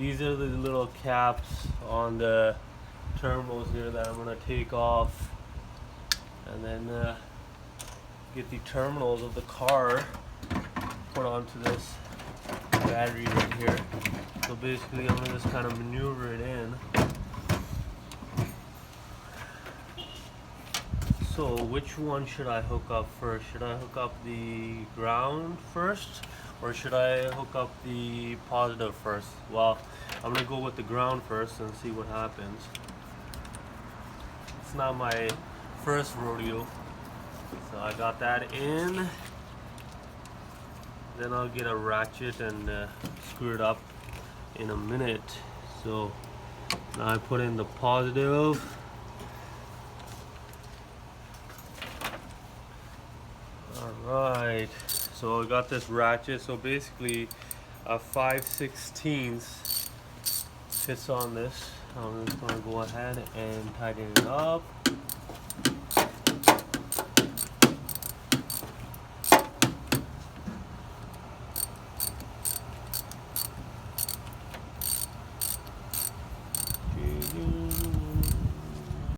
these are the little caps on the terminals here that I'm gonna take off, and then get the terminals of the car put onto this battery right here. So basically I'm gonna just kind of maneuver it in. So which one should I hook up first? Should I hook up the ground first, or should I hook up the positive first? Well, I'm gonna go with the ground first and see what happens. It's not my first rodeo. So I got that in. Then I'll get a ratchet and screw it up in a minute. So now I put in the positive. Alright, so I got this ratchet. So basically a 5/16 fits on this. I'm just going to go ahead and tighten it up.